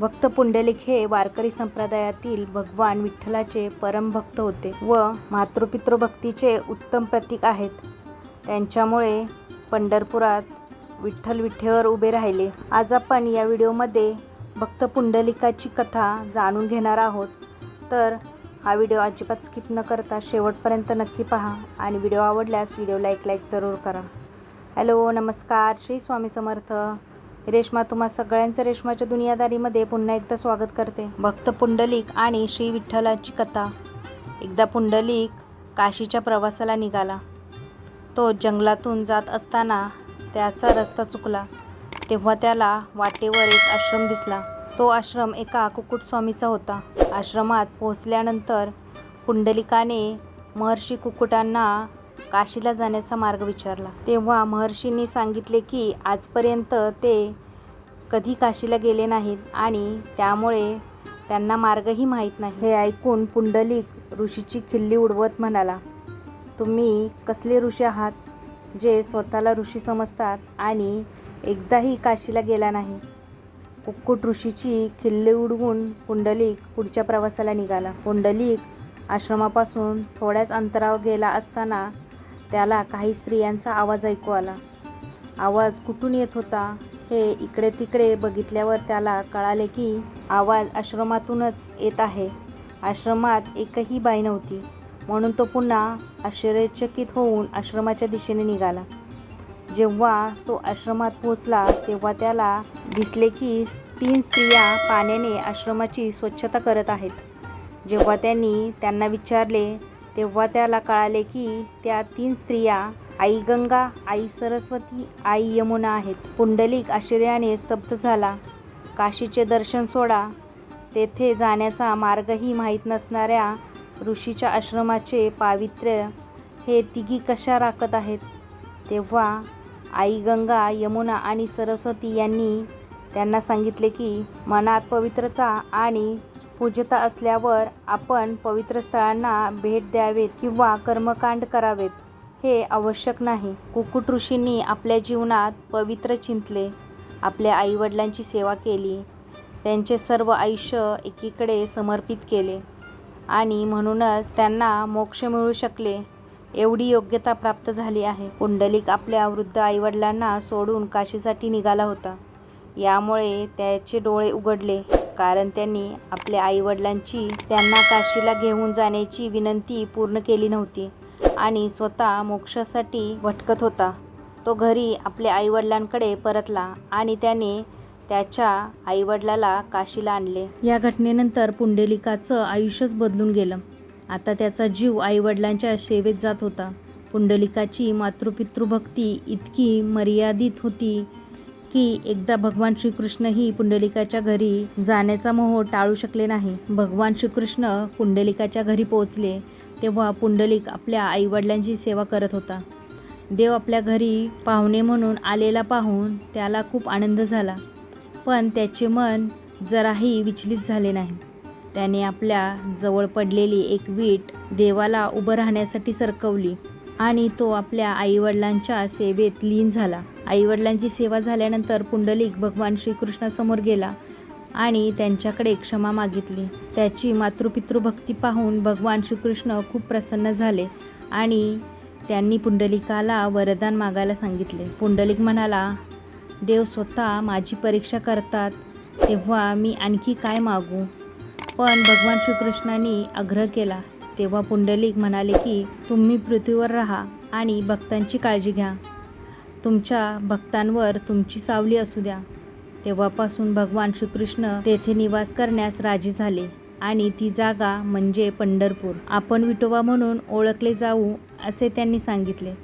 भक्त पुंडलिक हे वारकरी संप्रदायातील भगवान विठ्ठलाचे परमभक्त होते व मातृपितृभक्तीचे उत्तम प्रतीक आहेत. त्यांच्यामुळे पंढरपुरात विठ्ठल विठेवर उभे राहिले. आज आपण या व्हिडिओमध्ये भक्त पुंडलिकाची कथा जाणून घेणार आहोत. तर हा व्हिडिओ अजिबात स्किप न करता शेवटपर्यंत नक्की पहा आणि व्हिडिओ आवडल्यास व्हिडिओला एक लाईक जरूर करा. हॅलो, नमस्कार, श्री स्वामी समर्थ. रेश्मा तुम्हा सगळ्यांचं रेश्माच्या दुनियादारीमध्ये पुन्हा एकदा स्वागत करते. भक्त पुंडलिक आणि श्री विठ्ठलाची कथा. एकदा पुंडलिक काशीच्या प्रवासाला निघाला. तो जंगलातून जात असताना त्याचा रस्ता चुकला. तेव्हा त्याला वाटेवर एक आश्रम दिसला. तो आश्रम एका कुक्कुटस्वामीचा होता. आश्रमात पोहोचल्यानंतर पुंडलिकाने महर्षी कुक्कुटांना काशीला जाण्याचा मार्ग विचारला. तेव्हा महर्षींनी सांगितले की आजपर्यंत ते कधी काशीला गेले नाहीत आणि त्यामुळे त्यांना मार्गही माहीत नाही. हे ऐकून पुंडलिक ऋषीची खिल्ली उडवत म्हणाला, तुम्ही कसले ऋषी आहात जे स्वतःला ऋषी समजतात आणि एकदाही काशीला गेला नाही. कुक्कुट ऋषीची खिल्ली उडवून पुंडलिक पुढच्या प्रवासाला निघाला. पुंडलिक आश्रमापासून थोड्याच अंतरावर गेला असताना त्याला काही स्त्रियांचा आवाज ऐकू आला. आवाज कुठून येत होता हे इकडे तिकडे बघितल्यावर त्याला कळाले की आवाज आश्रमातूनच येत आहे. आश्रमात एकही बाई नव्हती, म्हणून तो पुन्हा आश्चर्यचकित होऊन आश्रमाच्या दिशेने निघाला. जेव्हा तो आश्रमात पोहोचला तेव्हा त्याला दिसले की 3 स्त्रिया पाण्याने आश्रमाची स्वच्छता करत आहेत. जेव्हा त्यांना विचारले तेव्हा त्याला कळाले की त्या 3 स्त्रिया आई गंगा, आई सरस्वती, आई यमुना आहेत. पुंडलिक आश्चर्याने स्तब्ध झाला. काशीचे दर्शन सोडा, तेथे जाण्याचा मार्गही माहीत नसणाऱ्या ऋषीच्या आश्रमाचे पावित्र्य हे तिघी कशा राखत आहेत. तेव्हा आई गंगा, यमुना आणि सरस्वती यांनी त्यांना सांगितले की मनात पवित्रता आणि पूज्यता असल्यावर आपण पवित्र स्थळांना भेट द्यावेत किंवा कर्मकांड करावेत हे आवश्यक नाही. कुक्कुट ऋषींनी आपल्या जीवनात पवित्र चिंतले, आपल्या आईवडिलांची सेवा केली, त्यांचे सर्व आयुष्य एकीकडे समर्पित केले आणि म्हणूनच त्यांना मोक्ष मिळू शकले एवढी योग्यता प्राप्त झाली आहे. पुंडलिक आपल्या वृद्ध आईवडिलांना सोडून काशीसाठी निघाला होता. यामुळे त्याचे डोळे उघडले, कारण त्यांनी आपल्या आईवडिलांची त्यांना काशीला घेऊन जाण्याची विनंती पूर्ण केली नव्हती आणि स्वतः मोक्षासाठी भटकत होता. तो घरी आपल्या आईवडिलांकडे परतला आणि त्याने त्याच्या आईवडिलाला काशीला आणले. या घटनेनंतर पुंडलिकाचं आयुष्यच बदलून गेलं. आता त्याचा जीव आईवडिलांच्या सेवेत जात होता. पुंडलिकाची मातृपितृभक्ती इतकी मर्यादित होती की एकदा भगवान श्रीकृष्णही पुंडलिकाच्या घरी जाण्याचा मोह टाळू शकले नाही. भगवान श्रीकृष्ण पुंडलिकाच्या घरी पोहोचले तेव्हा पुंडलिक आपल्या आईवडिलांची सेवा करत होता. देव आपल्या घरी पाहुणे म्हणून आलेला पाहून त्याला खूप आनंद झाला, पण त्याचे मन जराही विचलित झाले नाही. त्याने आपल्या जवळ पडलेली एक वीट देवाला उभं राहण्यासाठी सरकवली आणि तो आपल्या आईवडिलांच्या सेवेत लीन झाला. आईवडिलांची सेवा झाल्यानंतर पुंडलिक भगवान श्रीकृष्णासमोर गेला आणि त्यांच्याकडे क्षमा मागितली. त्याची मातृपितृभक्ती पाहून भगवान श्रीकृष्ण खूप प्रसन्न झाले आणि त्यांनी पुंडलिकाला वरदान मागायला सांगितले. पुंडलिक म्हणाला, देव स्वतः माझी परीक्षा करतात तेव्हा मी आणखी काय मागू. पण भगवान श्रीकृष्णांनी आग्रह केला. तेव्हा पुंडलिक म्हणाले की तुम्ही पृथ्वीवर राहा आणि भक्तांची काळजी घ्या. तुमच्या भक्तांवर तुमची सावली असू द्या. तेव्हापासून भगवान श्रीकृष्ण तेथे निवास करण्यास राजी झाले आणि ती जागा म्हणजे पंढरपूर. आपण विठोबा म्हणून ओळखले जाऊ असे त्यांनी सांगितले.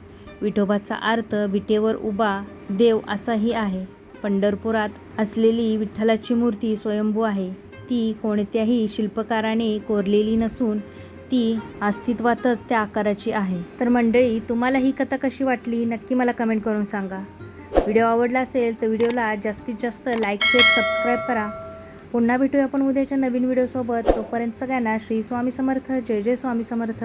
विठोबाचा अर्थ विटेवर उभा देव असाही आहे. पंढरपुरात असलेली विठ्ठलाची मूर्ती स्वयंभू आहे. ती कोणत्याही शिल्पकाराने कोरलेली नसून ती अस्तित्वातच त्या आकाराची आहे. तर मंडळी, तुम्हाला ही कथा कशी वाटली नक्की मला कमेंट करून सांगा. व्हिडिओ आवडला असेल तर व्हिडिओला जास्तीत जास्त लाईक, शेअर, सबस्क्राईब करा. पुन्हा भेटूया आपण उद्याच्या नवीन व्हिडिओसोबत. तोपर्यंत सगळ्यांना श्री स्वामी समर्थ. जय जय स्वामी समर्थ.